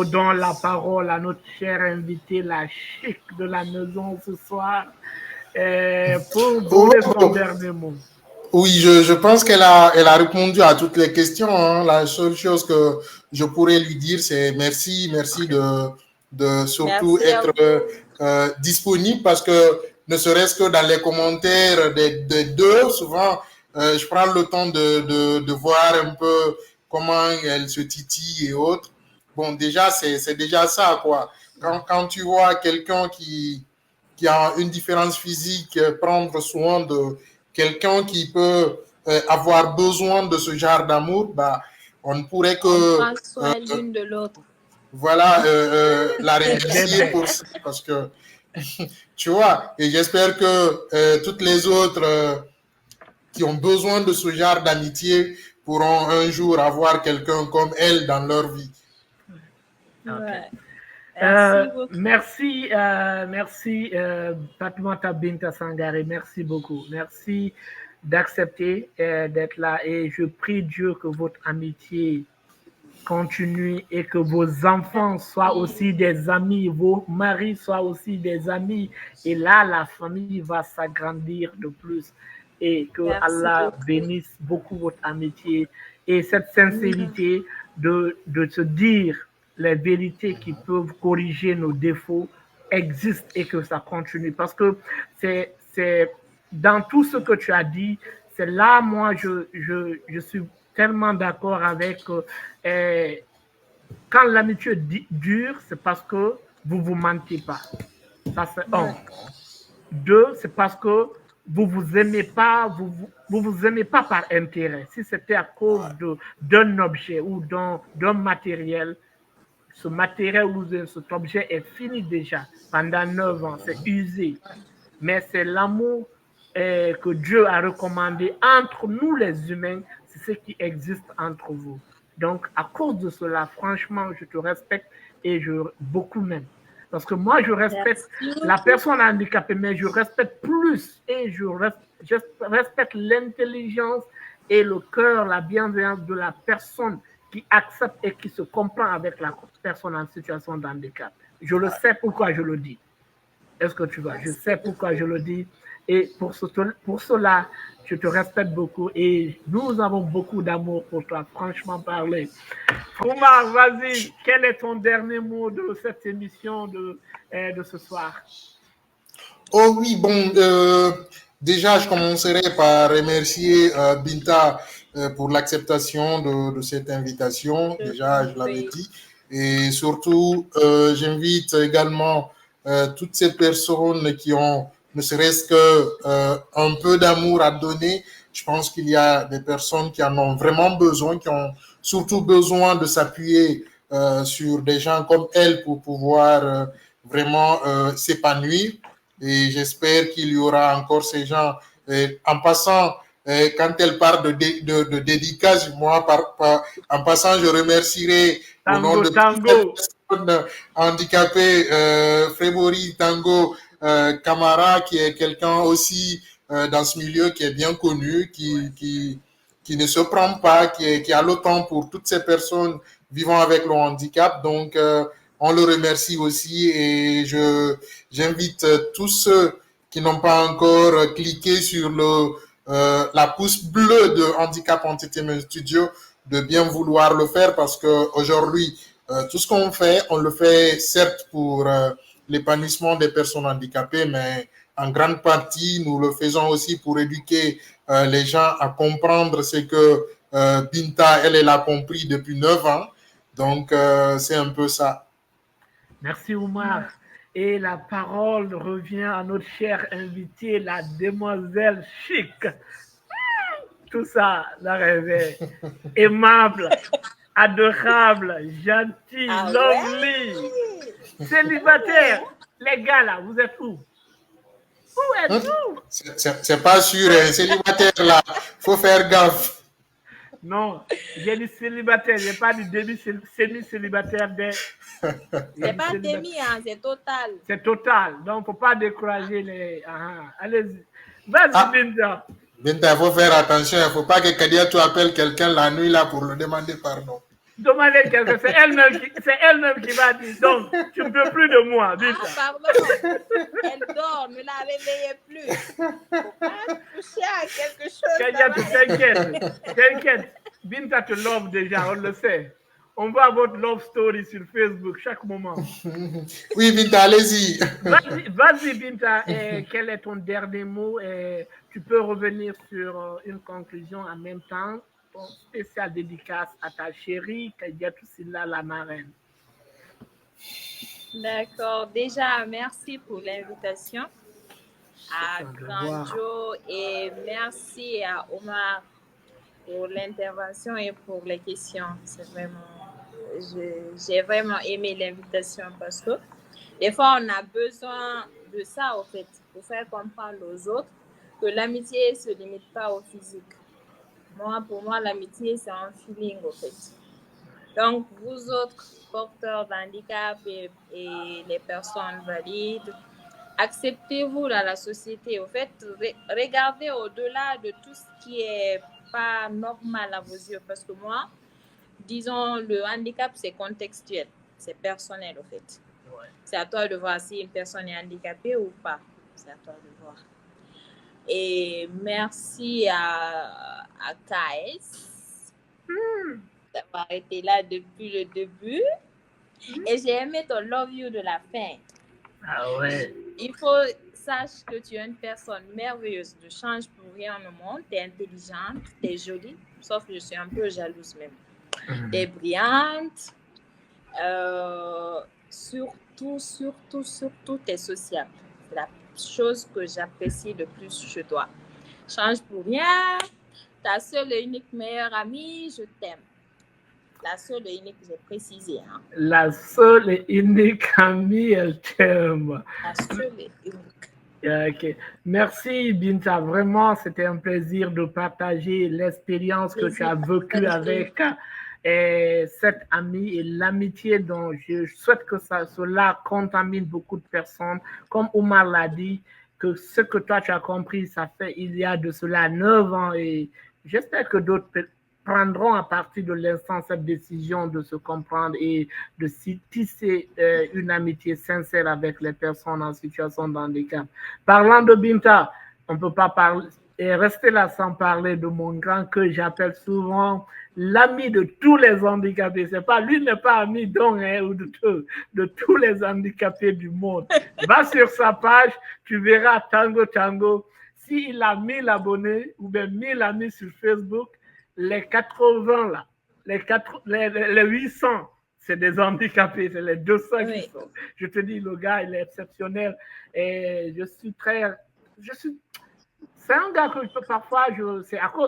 donne la parole à notre chère invitée, la chic de la maison ce soir, pour Oh, donner son dernier mot. oui, je pense elle a répondu à toutes les questions, hein. La seule chose que je pourrais lui dire, c'est merci, merci de surtout Merci à être vous. disponible parce que ne serait-ce que dans les commentaires des deux, souvent, je prends le temps de voir un peu comment elle se titille et autres. Bon, déjà, c'est déjà ça, quoi. Quand tu vois quelqu'un qui a une différence physique, prendre soin de quelqu'un qui peut avoir besoin de ce genre d'amour, bah, on ne pourrait On que prend soin l'une de l'autre. voilà, la remercier pour ça, parce que tu vois, et j'espère que toutes les autres qui ont besoin de ce genre d'amitié pourront un jour avoir quelqu'un comme elle dans leur vie. Ouais. Merci, merci Fatoumata Binta Sangare, merci beaucoup. Merci d'accepter d'être là et je prie Dieu que votre amitié continue et que vos enfants soient aussi des amis, vos maris soient aussi des amis et là la famille va s'agrandir de plus et que Merci Allah beaucoup. bénisse beaucoup votre amitié et cette sincérité de se dire les vérités qui peuvent corriger nos défauts existe et que ça continue. Parce que c'est dans tout ce que tu as dit, c'est là, moi, je suis tellement d'accord avec quand l'amitié dure, c'est parce que vous vous mentez pas. Ça, c'est un. Deux, c'est parce que vous vous aimez pas, vous aimez pas par intérêt. Si c'était à cause d'un objet ou d'un matériel, ce matériel ou cet objet est fini déjà pendant 9 ans, c'est usé. Mais c'est l'amour que Dieu a recommandé entre nous les humains, c'est ce qui existe entre vous. Donc, à cause de cela, franchement, je te respecte et beaucoup même. Parce que moi, je respecte la personne handicapée, mais je respecte plus et je respecte l'intelligence et le cœur, la bienveillance de la personne qui accepte et qui se comprend avec la personne en situation de handicap. Je le sais pourquoi je le dis. Est-ce que tu vois? Je sais pourquoi je le dis. Et pour cela, je te respecte beaucoup et nous avons beaucoup d'amour pour toi, franchement parler. Omar, vas-y, quel est ton dernier mot de cette émission de ce soir? Oh oui, bon, déjà, je commencerai par remercier Binta pour l'acceptation de cette invitation. Déjà, je l'avais dit. Et surtout, j'invite également toutes ces personnes qui ont ne serait-ce que un peu d'amour à donner. Je pense qu'il y a des personnes qui en ont vraiment besoin, qui ont surtout besoin de s'appuyer sur des gens comme elle pour pouvoir vraiment s'épanouir. Et j'espère qu'il y aura encore ces gens. En passant, quand elle parle de dédicace, moi, en passant, je remercierai au nom de toutes les personnes handicapées, Frémori Tango Camara, qui est quelqu'un aussi dans ce milieu qui est bien connu, qui ne se prend pas, qui a le temps pour toutes ces personnes vivant avec le handicap. Donc, on le remercie aussi et j'invite tous ceux qui n'ont pas encore cliqué sur la pouce bleue de Handicap Entertainment Studio de bien vouloir le faire parce qu'aujourd'hui, tout ce qu'on fait, on le fait certes pour l'épanouissement des personnes handicapées, mais en grande partie, nous le faisons aussi pour éduquer les gens à comprendre ce que Binta, elle a compris depuis 9 ans. Donc, c'est un peu ça. Merci Oumar. Et la parole revient à notre chère invitée, la demoiselle chic. Tout ça, la rêvait. Aimable, adorable, gentil, lovely, célibataire. Les gars là, vous êtes où? Où êtes-vous? C'est pas sûr, hein, célibataire là, faut faire gaffe. Non, j'ai dit célibataire, j'ai pas dit semi-célibataire. C'est pas demi, hein, c'est total. C'est total, donc faut pas décourager les. Allez-y. Vas-y, Binta. Binta, il faut faire attention, il ne faut pas que Kadiatou appelle quelqu'un la nuit là pour lui demander pardon. Demandez quelqu'un, c'est elle-même qui va dire. Donc, tu ne peux plus de moi. Ah, pardon. Elle dort, ne la réveillez plus. Faut pas toucher à quelque chose. T'inquiète. Binta te love déjà, on le sait. On voit votre love story sur Facebook chaque moment. Oui, Binta, allez-y. Vas-y, Binta, quel est ton dernier mot? Tu peux revenir sur une conclusion en même temps. Bon, spécial dédicace à ta chérie, Kadiatou Silla, la marraine. D'accord. Déjà, merci pour l'invitation à Kanjo et merci à Omar pour l'intervention et pour les questions. C'est vraiment, j'ai vraiment aimé l'invitation parce que des fois, on a besoin de ça, en fait, pour faire comprendre aux autres que l'amitié ne se limite pas au physique. Pour moi, l'amitié, c'est un feeling, en fait. Donc, vous autres porteurs d'handicap et les personnes valides, acceptez-vous dans la société. En fait, regardez au-delà de tout ce qui est pas normal à vos yeux. Parce que moi, disons, le handicap, c'est contextuel. C'est personnel, en fait. Ouais. C'est à toi de voir si une personne est handicapée ou pas. C'est à toi de voir. Et merci à Kaes d'avoir été là depuis le début. Et j'ai aimé ton love you de la fin. Ah ouais. Il faut sache que tu es une personne merveilleuse. Ne change pour rien au monde. Tu es intelligente, tu es jolie. Sauf que je suis un peu jalouse même. Tu es brillante. Surtout, tu es sociable. C'est la chose que j'apprécie le plus chez toi. Change pour rien. Ta seule et unique meilleure amie, je t'aime. La seule et unique, j'ai précisé. Hein. La seule et unique amie, elle t'aime. La seule et unique. Okay. Merci Binta, vraiment c'était un plaisir de partager l'expérience que tu as vécue avec cette amie et l'amitié dont je souhaite que cela contamine beaucoup de personnes. Comme Omar l'a dit, que ce que toi tu as compris, ça fait il y a de cela 9 ans et j'espère que d'autres prendront à partir de l'instant cette décision de se comprendre et de tisser une amitié sincère avec les personnes en situation de handicap. Parlant de Binta, on ne peut pas parler et rester là sans parler de mon grand que j'appelle souvent l'ami de tous les handicapés. C'est pas, lui n'est pas ami ou de tous les handicapés du monde. Va sur sa page, tu verras Tango. S'il a 1000 abonnés ou bien 1000 amis sur Facebook, les 80 là, les 800, c'est des handicapés, c'est les 200 qui sont. Je te dis, le gars, il est exceptionnel et c'est un gars que parfois,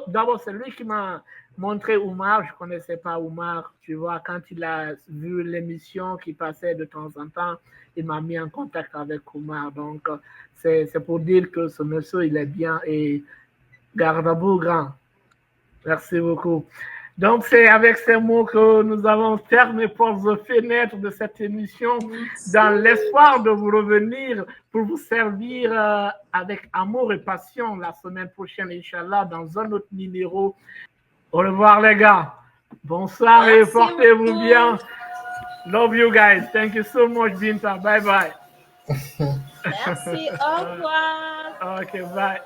d'abord, c'est lui qui m'a montré Omar, je ne connaissais pas Omar, tu vois, quand il a vu l'émission qui passait de temps en temps, il m'a mis en contact avec Omar, donc c'est pour dire que ce monsieur, il est bien et garde à vous grand. Merci beaucoup. Donc, c'est avec ces mots que nous avons fermé portes et fenêtres de cette émission dans l'espoir de vous revenir pour vous servir avec amour et passion la semaine prochaine, Inch'Allah, dans un autre numéro. Au revoir, les gars. Bonsoir et portez-vous bien. Love you guys. Thank you so much, Binta. Bye bye. Merci. Au revoir. Okay, bye.